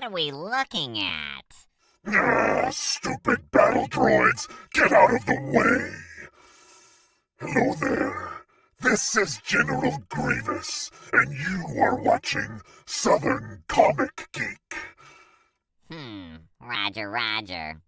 are we looking at? Stupid battle droids, get out of the way! Hello there. This is General Grievous, and you are watching Southern Comic Geek. Roger, roger.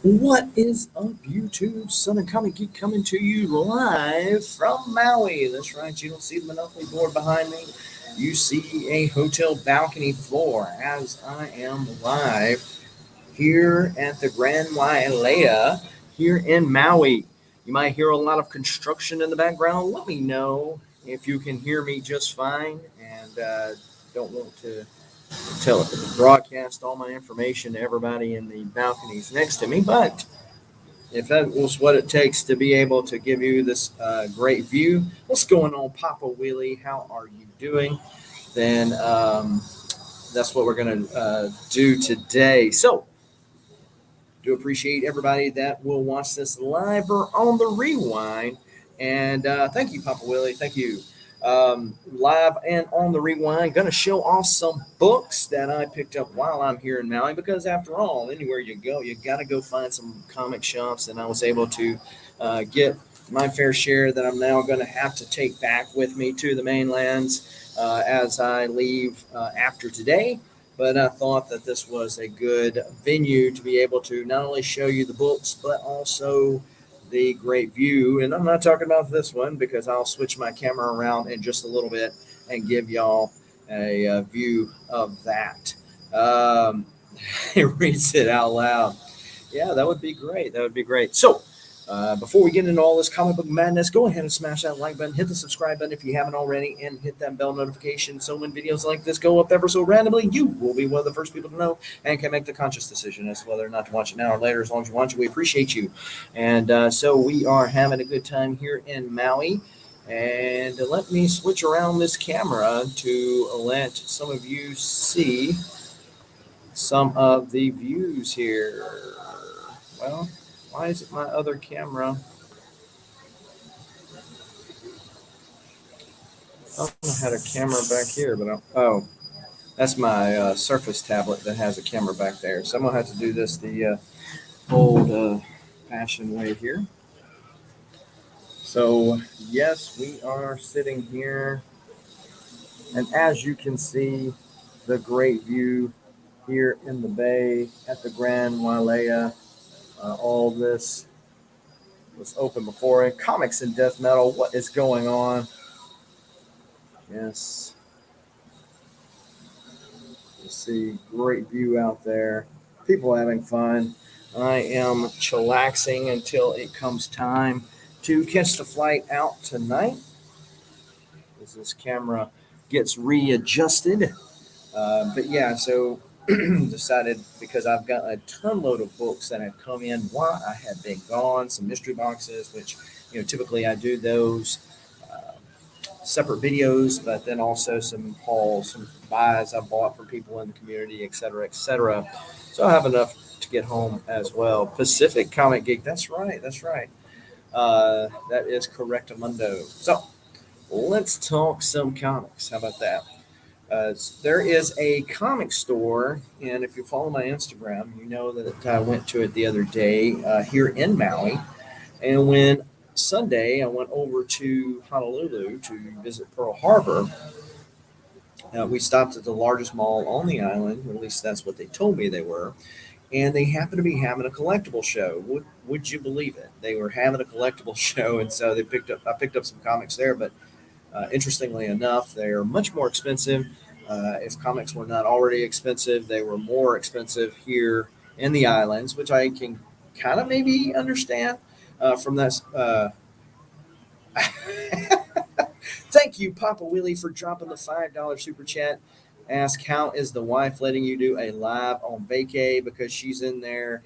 What is up, YouTube? Southern Comic Geek coming to you live from Maui. That's right, you don't see the Monopoly board behind me. You see a hotel balcony floor as I am live here at the Grand Wailea here in Maui. You might hear a lot of construction in the background. Let me know if you can hear me just fine and don't want to broadcast all my information to everybody in the balconies next to me. But if that was what it takes to be able to give you this great view, what's going on, Papa Willie? How are you doing? Then that's what we're going to do today. So, do appreciate everybody that will watch this live or on the rewind. And thank you, Papa Willie. Thank you. Live and on the rewind, going to show off some books that I picked up while I'm here in Maui, because after all, anywhere you go, you got to go find some comic shops, and I was able to get my fair share that I'm now going to have to take back with me to the mainlands as I leave after today. But I thought that this was a good venue to be able to not only show you the books, but also the great view. And I'm not talking about this one because I'll switch my camera around in just a little bit and give y'all a view of that. It reads it out loud. Yeah, that would be great. That would be great. So, before we get into all this comic book madness, go ahead and smash that like button, hit the subscribe button if you haven't already, and hit that bell notification so when videos like this go up ever so randomly, you will be one of the first people to know and can make the conscious decision as to whether or not to watch it now or later. As long as you watch it, we appreciate you. And so we are having a good time here in Maui. And let me switch around this camera to let some of you see some of the views here. Well, why is it my other camera? I had a camera back here, but that's my Surface tablet that has a camera back there. So I'm gonna have to do this the old fashioned way here. So yes, we are sitting here, and as you can see, the great view here in the bay at the Grand Wailea. All this was open before it. Comics and death metal. What is going on? Yes. You see great view out there. People having fun. I am chillaxing until it comes time to catch the flight out tonight. As this camera gets readjusted. But yeah, so decided because I've got a ton load of books that have come in while I have been gone, some mystery boxes, which typically I do those separate videos, but then also some hauls, some buys I bought from people in the community, et cetera, et cetera. So I have enough to get home as well. Pacific Comic Geek, that's right, that's right. That is correctamundo. So let's talk some comics. How about that? There is a comic store, and if you follow my Instagram, you know that I went to it the other day here in Maui. And when Sunday I went over to Honolulu to visit Pearl Harbor, we stopped at the largest mall on the island, or at least that's what they told me they were. And they happened to be having a collectible show. Would you believe it? They were having a collectible show, and so I picked up some comics there, but interestingly enough, they are much more expensive. If comics were not already expensive, they were more expensive here in the islands, which I can kind of maybe understand from that. Thank you, Papa Willie, for dropping the $5 super chat. Ask, how is the wife letting you do a live on vacay? Because she's in there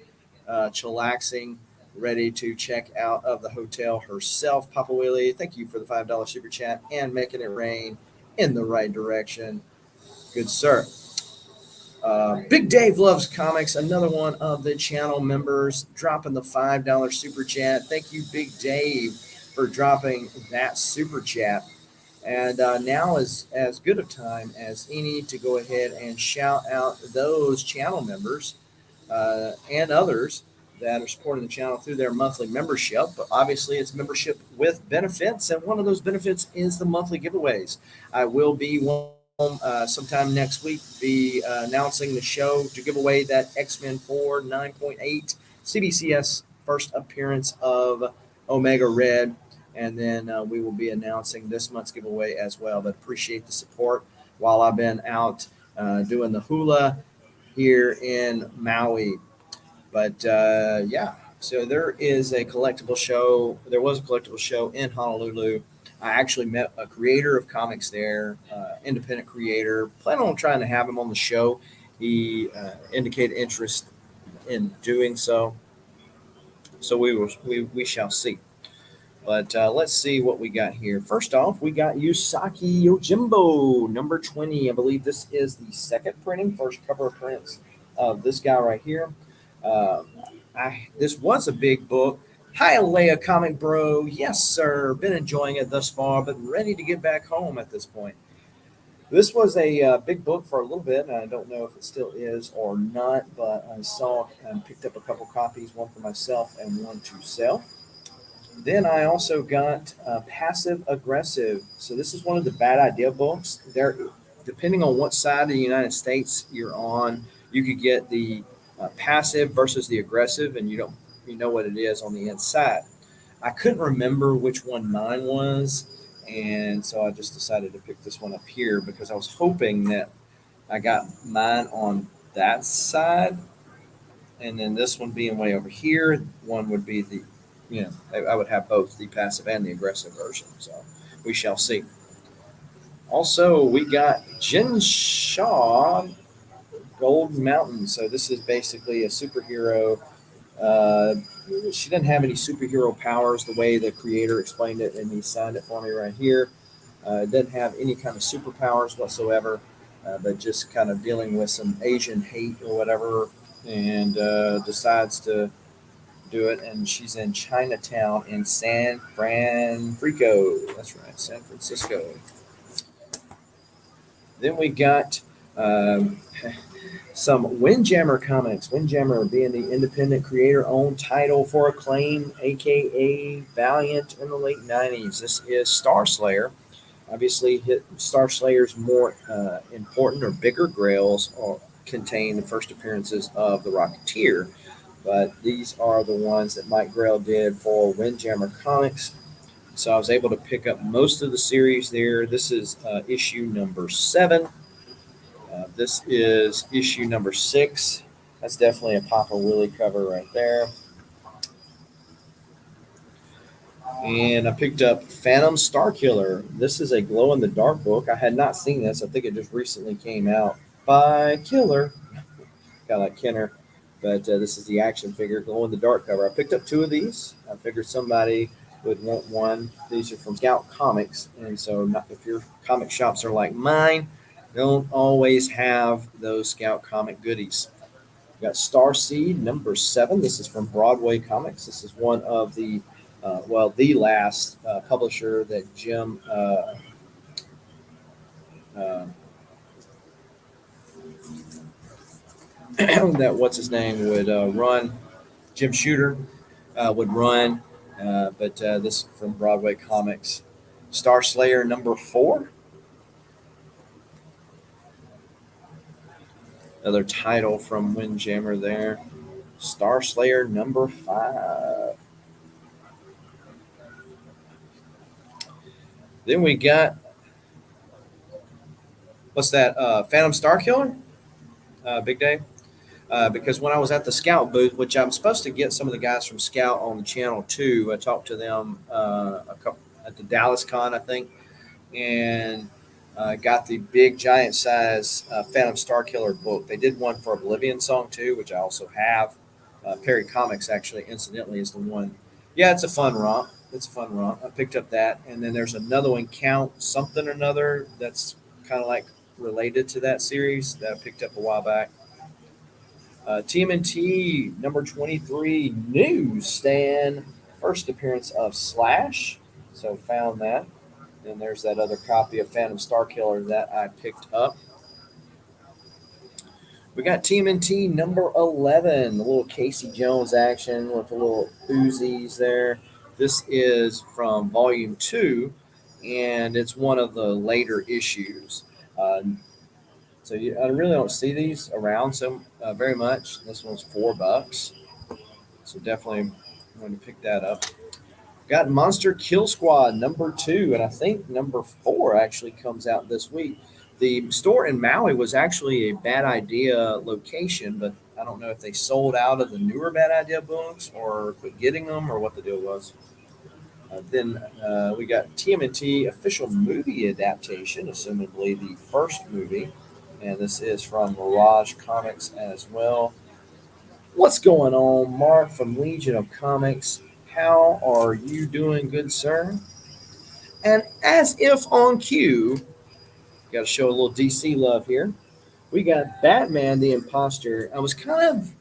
chillaxing, ready to check out of the hotel herself. Papa Willie, thank you for the $5 super chat and making it rain in the right direction. Good sir. Big Dave Loves Comics, another one of the channel members, dropping the $5 super chat. Thank you, Big Dave, for dropping that super chat. And now is as good a time as any to go ahead and shout out those channel members and others that are supporting the channel through their monthly membership. But obviously, it's membership with benefits, and one of those benefits is the monthly giveaways. I will be sometime next week, be announcing the show to give away that X-Men 4 9.8 CBCS first appearance of Omega Red. And then we will be announcing this month's giveaway as well. But appreciate the support while I've been out doing the hula here in Maui. But yeah, so there is a collectible show. There was a collectible show in Honolulu. I actually met a creator of comics there, independent creator. Plan on trying to have him on the show. He indicated interest in doing so. So we shall see. But let's see what we got here. First off, we got Yusaki Yojimbo, number 20. I believe this is the second printing, first cover appearance of this guy right here. Uh, this was a big book. Hi, Alea Comic Bro. Yes, sir. Been enjoying it thus far, but ready to get back home at this point. This was a big book for a little bit, and I don't know if it still is or not, but I saw and picked up a couple copies, one for myself and one to sell. Then I also got Passive Aggressive. So this is one of the bad idea books. There, depending on what side of the United States you're on, you could get the passive versus the aggressive, and you know what it is on the inside. I couldn't remember which one mine was, and so I just decided to pick this one up here because I was hoping that I got mine on that side, and then this one being way over here, one would be the, I would have both the passive and the aggressive version. So we shall see. Also, we got Jin Shaw Gold Mountain. So this is basically a superhero. Uh, she didn't have any superhero powers the way the creator explained it, and he signed it for me right here. Doesn't have any kind of superpowers whatsoever, but just kind of dealing with some Asian hate or whatever, and decides to do it. And she's in Chinatown in San Francisco. That's right, San Francisco. Then we got um, some Windjammer Comics. Windjammer being the independent creator-owned title for Acclaim, aka Valiant, in the late '90s. This is Star Slayer. Obviously, Star Slayer's more important or bigger grails contain the first appearances of the Rocketeer, but these are the ones that Mike Grell did for Windjammer Comics. So I was able to pick up most of the series there. This is issue number 7. This is issue number 6. That's definitely a Papa Willie cover right there. And I picked up Phantom Starkiller. This is a glow in the dark book. I had not seen this. I think it just recently came out by Killer. Kind of like Kenner. But this is the action figure, glow in the dark cover. I picked up 2 of these. I figured somebody would want one. These are from Scout Comics. And so if your comic shops are like mine, don't always have those Scout comic goodies. We got Star Seed number 7. This is from Broadway Comics. This is one of the the last publisher that Jim that what's his name would run. Jim Shooter would run, but this from Broadway Comics. Star Slayer number 4. Another title from Windjammer there. Star Slayer number 5. Then we got, what's that? Phantom Starkiller? Big Dave? Because when I was at the Scout booth, which I'm supposed to get some of the guys from Scout on the channel too, I talked to them a couple at the Dallas Con, I think, and got the big giant size Phantom Starkiller book. They did one for Oblivion Song too, which I also have. Perry Comics actually, incidentally, is the one. Yeah, it's a fun romp. it's a fun run. I picked up that, and then there's another one, Count Something or Another, that's kind of like related to that series that I picked up a while back. TMNT number 23 newsstand, first appearance of Slash, so found that. And there's that other copy of Phantom Starkiller that I picked up. We got TMNT number 11, a little Casey Jones action with the little Uzis there. This is from volume 2, and it's one of the later issues. I really don't see these around so very much. This one's $4, so definitely going to pick that up. Got Monster Kill Squad number 2, and I think number 4 actually comes out this week. The store in Maui was actually a Bad Idea location, but I don't know if they sold out of the newer Bad Idea books or quit getting them or what the deal was. Then we got TMNT official movie adaptation, assumably the first movie, and this is from Mirage Comics as well. What's going on, Mark from Legion of Comics? How are you doing, good sir? And as if on cue, got to show a little DC love here. We got Batman the Imposter. I was kind of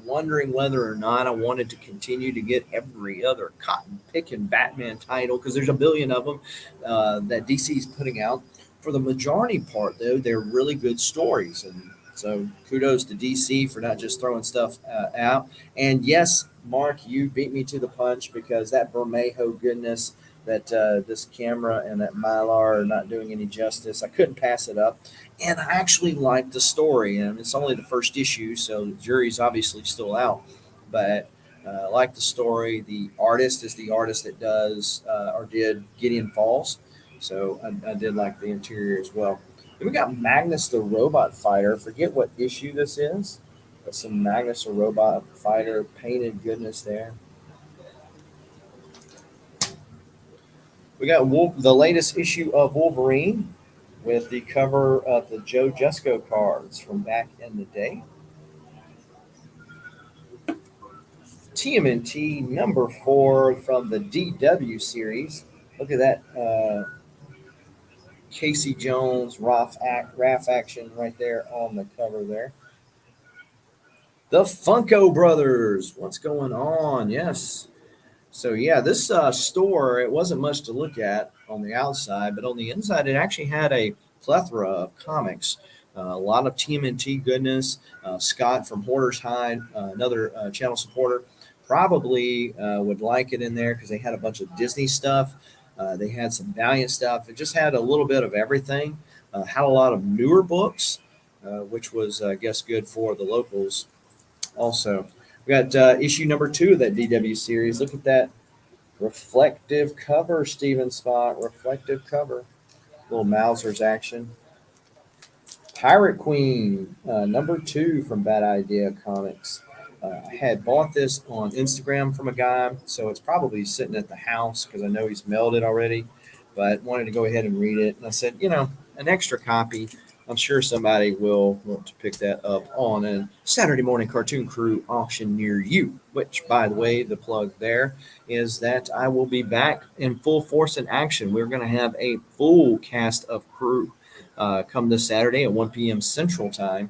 wondering whether or not I wanted to continue to get every other cotton picking Batman title because there's a billion of them that DC is putting out. For the majority part, though, they're really good stories. And so kudos to DC for not just throwing stuff out. And yes, Mark, you beat me to the punch because that Bermejo goodness that this camera and that Mylar are not doing any justice. I couldn't pass it up. And I actually liked the story. And it's only the first issue, so the jury's obviously still out. But I like the story. The artist is the artist that does or did Gideon Falls. So I did like the interior as well. Then we got Magnus the Robot Fighter. Forget what issue this is. But some Magnus the Robot Fighter painted goodness there. We got the latest issue of Wolverine with the cover of the Joe Jusko cards from back in the day. TMNT number 4 from the DW series. Look at that Casey Jones Raph action right there on the cover there. The Funko Brothers. What's going on? Yes. So yeah, this store, it wasn't much to look at on the outside, but on the inside, it actually had a plethora of comics. A lot of TMNT goodness. Scott from Hoarder's Hide, another channel supporter, probably would like it in there because they had a bunch of Disney stuff. They had some Valiant stuff. It just had a little bit of everything. Had a lot of newer books, which was, I guess, good for the locals also. We got issue number 2 of that DW series. Look at that reflective cover, Steven Spot. Reflective cover. Little Mauser's action. Pirate Queen, number 2 from Bad Idea Comics. I had bought this on Instagram from a guy, so it's probably sitting at the house because I know he's mailed it already, but wanted to go ahead and read it. And I said, an extra copy. I'm sure somebody will want to pick that up on a Saturday morning Cartoon Crew auction near you, which, by the way, the plug there is that I will be back in full force and action. We're going to have a full cast of crew come this Saturday at 1 p.m. Central Time.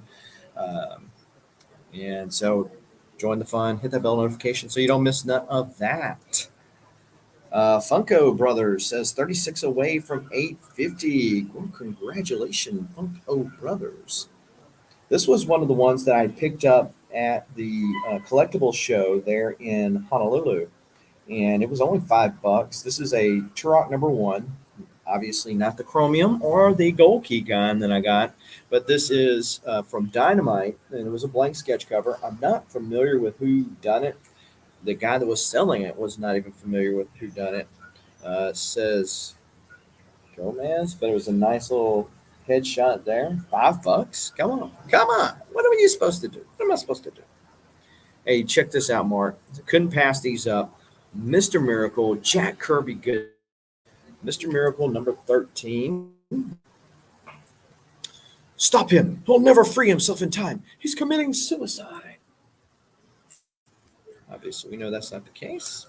And so join the fun, hit that bell notification so you don't miss none of that. Funko Brothers says 36 away from 850. Well, congratulations, Funko Brothers. This was one of the ones that I picked up at the collectible show there in Honolulu, and it was only $5. This is a Turok number 1. Obviously not the chromium or the gold key gun that I got, but this is from Dynamite, and it was a blank sketch cover. I'm not familiar with who done it. The guy that was selling it was not even familiar with who done it. It says Gomez, but it was a nice little headshot there. $5. Come on. What are you supposed to do? What am I supposed to do? Hey, check this out, Mark. Couldn't pass these up. Mr. Miracle, Jack Kirby, good. Mr. Miracle, number 13. Stop him. He'll never free himself in time. He's committing suicide. Obviously, we know that's not the case.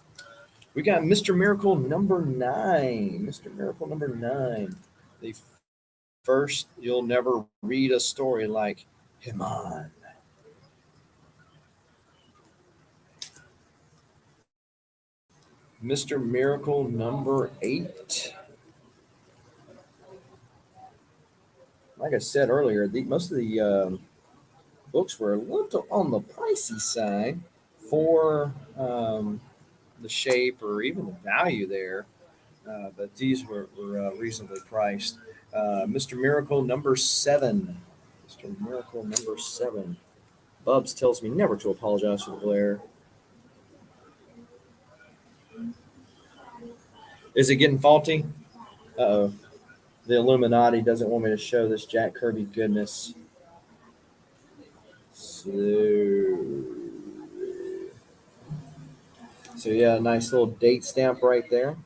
We got Mr. Miracle number 9. Mr. Miracle number 9. The first, you'll never read a story like him on. Mr. Miracle number 8. Like I said earlier, most of the books were a little on the pricey side for the shape or even the value there, but these were reasonably priced. Mr. Miracle number 7. Mr. Miracle number 7. Bubs tells me never to apologize for the glare. Is it getting faulty? Uh-oh. The Illuminati doesn't want me to show this Jack Kirby goodness. So yeah, nice little date stamp right there.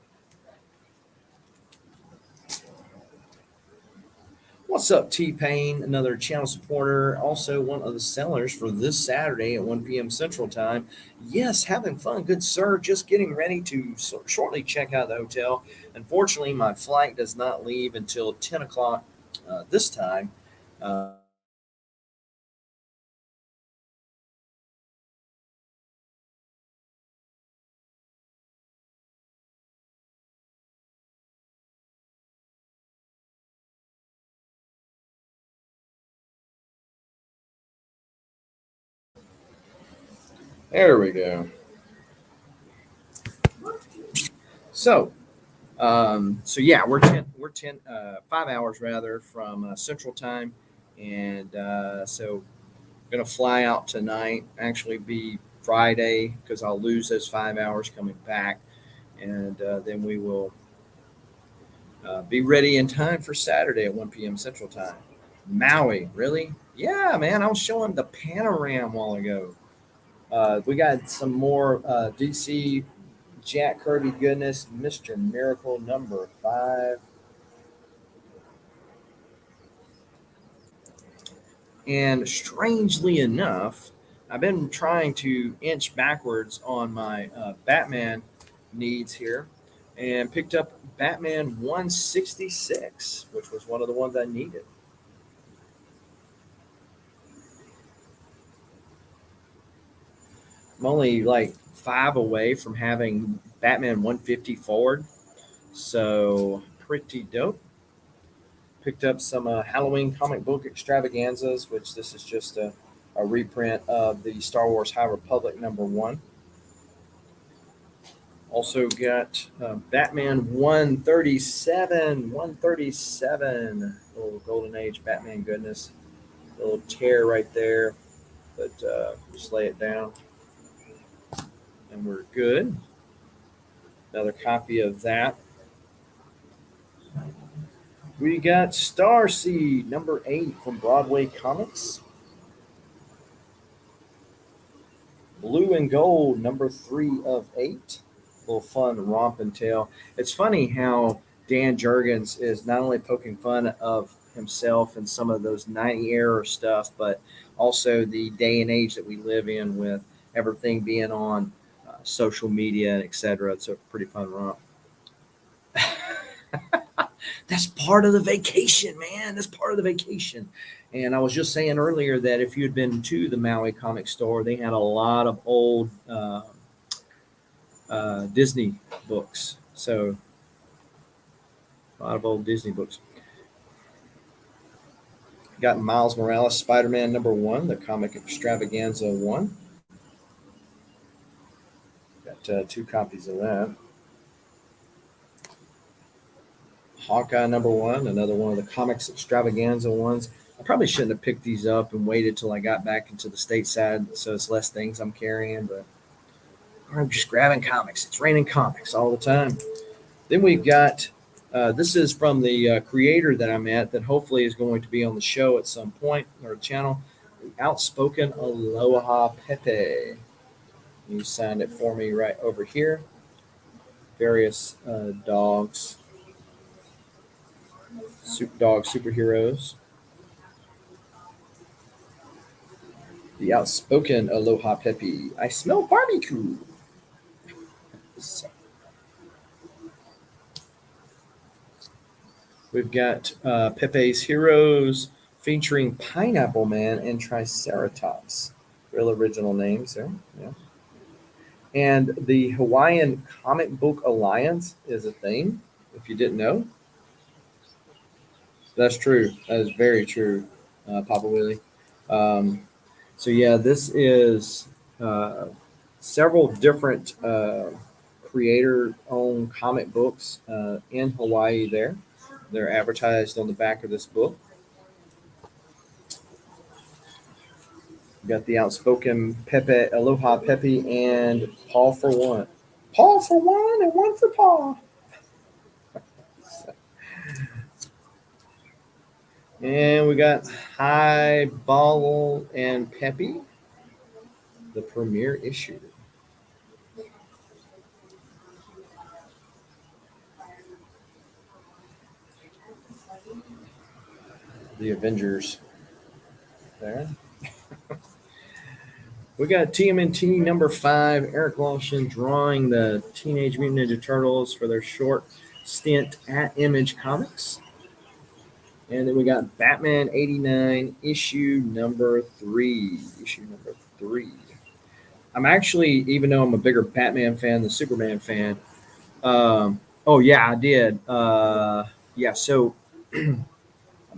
What's up, T-Pain? Another channel supporter, also one of the sellers for this Saturday at 1 p.m. Central Time. Yes, having fun, good sir. Just getting ready to shortly check out the hotel. Unfortunately, my flight does not leave until 10 o'clock this time. There we go. So yeah, we're 5 hours rather from Central Time, and so gonna fly out tonight. Actually, be Friday because I'll lose those 5 hours coming back, and then we will be ready in time for Saturday at 1 p.m. Central Time. Maui, really? Yeah, man. I was showing the panorama a while ago. We got some more DC Jack Kirby goodness. Mr. Miracle number 5. And strangely enough, I've been trying to inch backwards on my Batman needs here and picked up Batman 166, which was one of the ones I needed. I'm only like 5 away from having Batman 150 forward, so pretty dope. Picked up some Halloween comic book extravaganzas, which this is just a reprint of the Star Wars High Republic number 1. Also got Batman 137, 137, little Golden Age Batman goodness. A little tear right there, but just lay it down and we're good. Another copy of that. We got Starseed number 8 from Broadway Comics. Blue and Gold number 3 of 8. Little fun romp and tale. It's funny how Dan Jurgens is not only poking fun of himself and some of those 90 era stuff, but also the day and age that we live in with everything being on social media and etc. It's a pretty fun romp. That's part of the vacation, man. That's part of the vacation. And I was just saying earlier that if you had been to the Maui comic store, they had a lot of old Disney books. So a lot of old Disney books. Got Miles Morales, Spider-Man number 1, the comic extravaganza 1. Got 2 copies of that. Hawkeye number 1, another one of the comics extravaganza ones. I probably shouldn't have picked these up and waited till I got back into the stateside, so it's less things I'm carrying, but I'm just grabbing comics. It's raining comics all the time. Then we've got, this is from the creator that I'm at that hopefully is going to be on the show at some point, or channel, the Outspoken Aloha Pepe. You signed it for me right over here. Various dogs. Dog superheroes. The Outspoken Aloha Pepe. I smell barbecue. We've got Pepe's Heroes featuring Pineapple Man and Triceratops. Real original names there. Yeah. And the Hawaiian Comic Book Alliance is a thing, if you didn't know. That's true. That is very true, Papa Willie. Um, so, yeah, this is several different creator owned comic books in Hawaii there. They're advertised on the back of this book. We got the outspoken Pepe, Aloha Pepe, and Paul for one. Paul for one and one for Paul. And we got High Ball and Pepe, the premiere issue. The Avengers there. We got TMNT number 5, Eric Lawson drawing the Teenage Mutant Ninja Turtles for their short stint at Image Comics. And then we got Batman 89, issue number 3. Issue number 3. I'm actually, even though I'm a bigger Batman fan than Superman fan, oh, yeah, I did. Yeah, so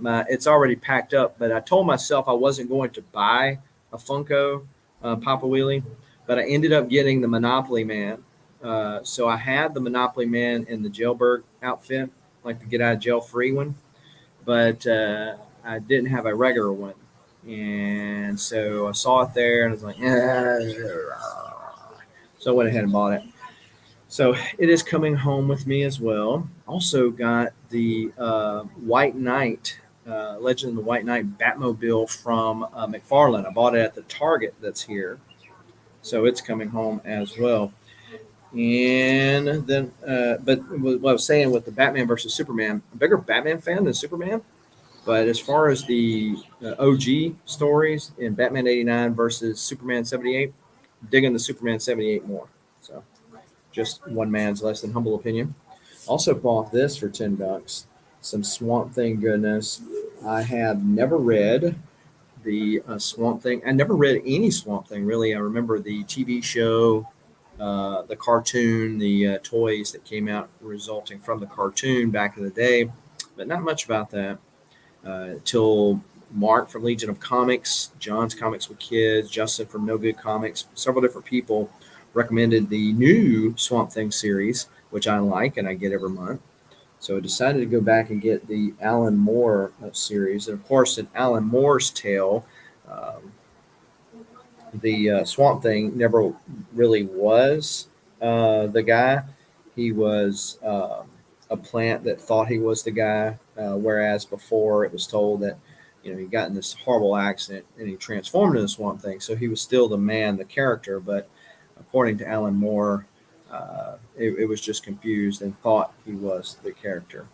it's already packed up, but I told myself I wasn't going to buy a Funko Papa Wheelie, but I ended up getting the Monopoly Man. So I had the Monopoly Man in the Jailbird outfit, like the get out of jail free one, but I didn't have a regular one. And so I saw it there and I was like, so I went ahead and bought it. So it is coming home with me as well. Also got the White Knight, Legend of the White Knight Batmobile from McFarlane. I bought it at the Target that's here. So it's coming home as well. And then, but what I was saying with the Batman versus Superman, I'm a bigger Batman fan than Superman. But as far as the OG stories in Batman 89 versus Superman 78, digging the Superman 78 more. So just one man's less than humble opinion. Also bought this for $10. Some Swamp Thing goodness. I have never read the Swamp Thing. I never read any Swamp Thing really. I remember the TV show, the cartoon, the toys that came out resulting from the cartoon back in the day, but not much about that till Mark from Legion of Comics, John's Comics with Kids, Justin from No Good Comics, several different people recommended the new Swamp Thing series, which I like and I get every month. So I decided to go back and get the Alan Moore series. And of course, in Alan Moore's tale, the Swamp Thing never really was the guy. He was a plant that thought he was the guy, whereas before it was told that he got in this horrible accident and he transformed into the Swamp Thing. So he was still the man, the character, but according to Alan Moore, it was just confused and thought he was the character.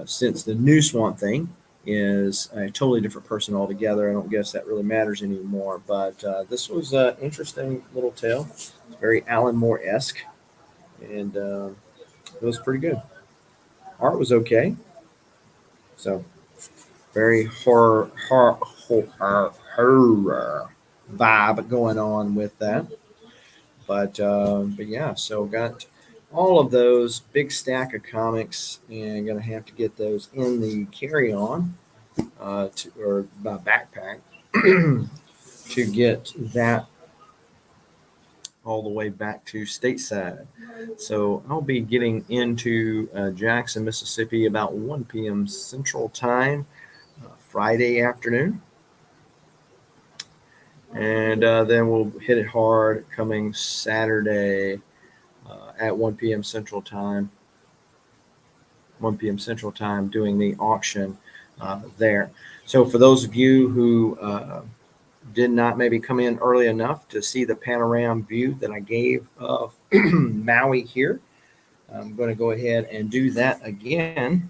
Since the new Swamp Thing is a totally different person altogether, I don't guess that really matters anymore. But this was an interesting little tale. It's very Alan Moore-esque, and it was pretty good. Art was okay. So very horror vibe going on with that. But yeah, so got all of those big stack of comics, and gonna have to get those in the carry-on or backpack to get that all the way back to stateside. So I'll be getting into Jackson, Mississippi about 1 p.m. Central Time, Friday afternoon. And then we'll hit it hard coming Saturday at 1 p.m. Central Time. 1 p.m. Central Time doing the auction there. So for those of you who did not maybe come in early enough to see the panorama view that I gave of Maui here, I'm going to go ahead and do that again.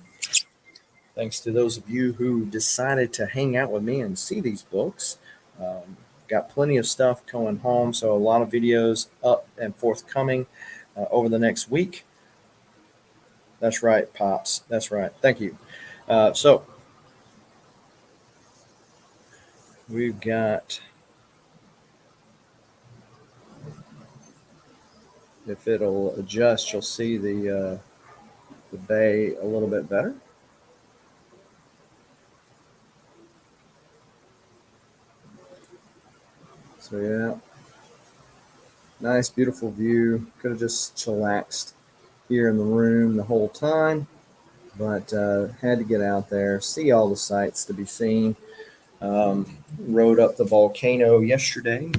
Thanks to those of you who decided to hang out with me and see these books. Got plenty of stuff going home, so a lot of videos up and forthcoming over the next week. That's right, Pops. That's right. Thank you. So we've got, if it'll adjust, you'll see the bay a little bit better. So yeah, nice, beautiful view. Could have just chillaxed here in the room the whole time, but had to get out there, see all the sights to be seen. Rode up the volcano yesterday.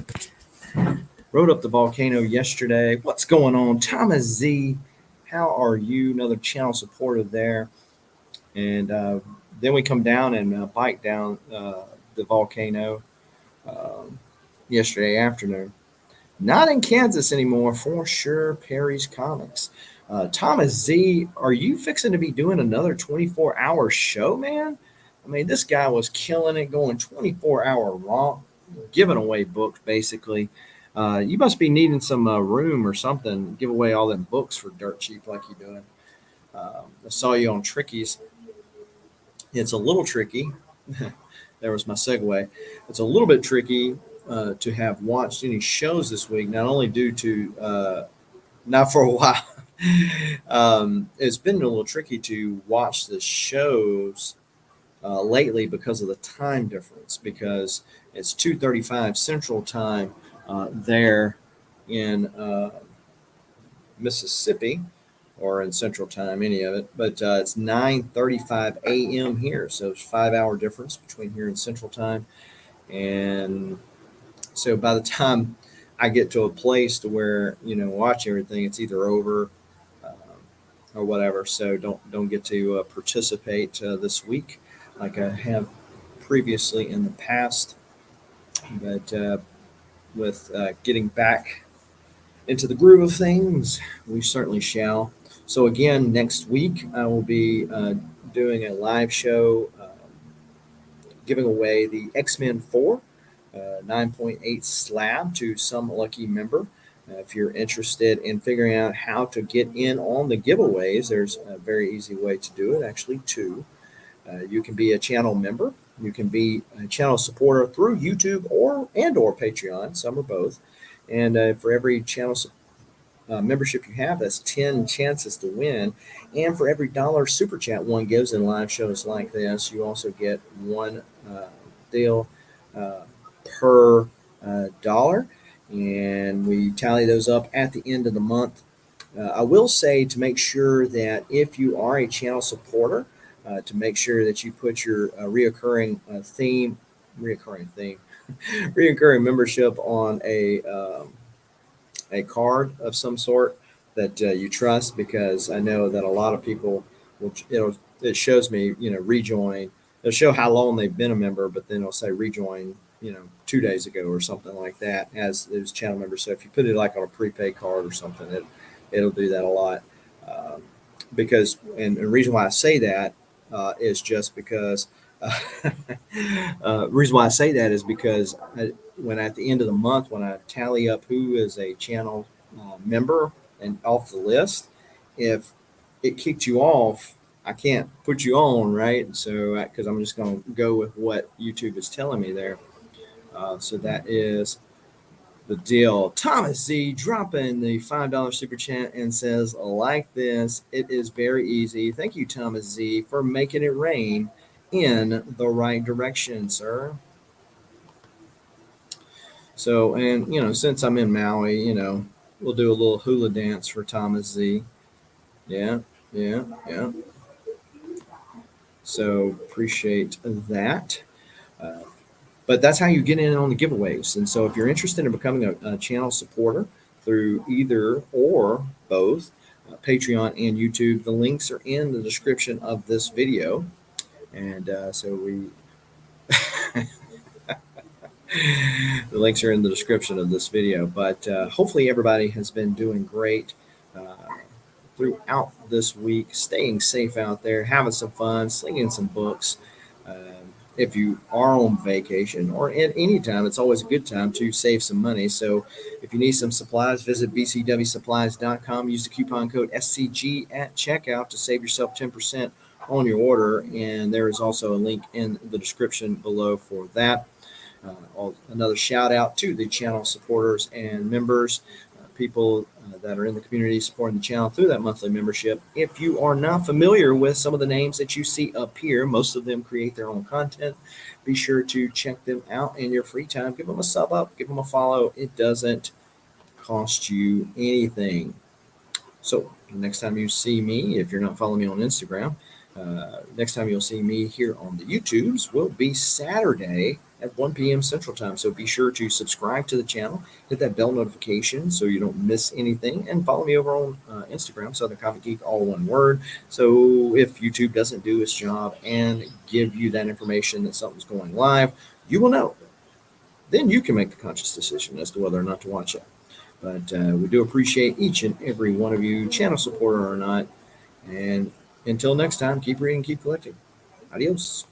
What's going on, Thomas Z? How are you? Another channel supporter there. And then we come down and bike down the volcano yesterday afternoon. Not in Kansas anymore, for sure. Perry's Comics. Thomas Z, are you fixing to be doing another 24-hour show, man? I mean, this guy was killing it, going 24-hour raw, giving away books, basically. You must be needing some room or something. Give away all them books for dirt cheap like you're doing. I saw you on Trickies. It's a little tricky. There was my segue. It's a little bit tricky to have watched any shows this week, not only due to not for a while. It's been a little tricky to watch the shows lately because of the time difference, because it's 2:35 Central Time there in Mississippi, or in Central Time, any of it. But it's 9:35 a.m. here, so it's 5 hour difference between here and Central Time. And so by the time I get to a place to where watch everything, it's either over or whatever. So don't get to participate this week like I have previously in the past. But with getting back into the groove of things, we certainly shall. So again, next week I will be doing a live show giving away the X-Men 4 9.8 slab to some lucky member. If you're interested in figuring out how to get in on the giveaways, there's a very easy way to do it, actually two. You can be a channel member. You can be a channel supporter through YouTube or Patreon. Some or both. And for every channel membership you have, that's 10 chances to win. And for every $1 super chat one gives in live shows like this, you also get one deal per dollar. And we tally those up at the end of the month. I will say, to make sure that if you are a channel supporter, to make sure that you put your reoccurring membership on a card of some sort that you trust, because I know that a lot of people it shows me rejoin. It'll show how long they've been a member, but then it'll say rejoin 2 days ago or something like that as those channel members. So if you put it like on a prepaid card or something, it'll do that a lot. Because and the reason why I say that is just because reason why I say that is because when at the end of the month, when I tally up who is a channel member and off the list, if it kicked you off, I can't put you on, right? So because I'm just going to go with what YouTube is telling me there. So that is the deal. Thomas Z dropping the $5 super chat and says, like this, it is very easy. Thank you, Thomas Z, for making it rain in the right direction, sir. So, and since I'm in Maui, we'll do a little hula dance for Thomas Z. Yeah. So appreciate that. But that's how you get in on the giveaways. And so if you're interested in becoming a channel supporter through either or both Patreon and YouTube, the links are in the description of this video. And so the links are in the description of this video. But hopefully everybody has been doing great throughout this week, staying safe out there, having some fun, slinging some books. If you are on vacation or at any time, it's always a good time to save some money. So if you need some supplies, visit bcwsupplies.com. Use the coupon code SCG at checkout to save yourself 10% on your order. And there is also a link in the description below for that. Another shout out to the channel supporters and members, people that are in the community supporting the channel through that monthly membership. If you are not familiar with some of the names that you see up here, most of them create their own content. Be sure to check them out in your free time. Give them a sub up, give them a follow. It doesn't cost you anything. So next time you see me, if you're not following me on Instagram, next time you'll see me here on the YouTubes will be Saturday at 1 p.m. Central Time. So be sure to subscribe to the channel, hit that bell notification so you don't miss anything, and follow me over on Instagram, Southern Comic Geek, all one word. So if YouTube doesn't do its job and give you that information that something's going live, you will know. Then you can make the conscious decision as to whether or not to watch it. But we do appreciate each and every one of you, channel supporter or not. And until next time, keep reading, keep collecting. Adios.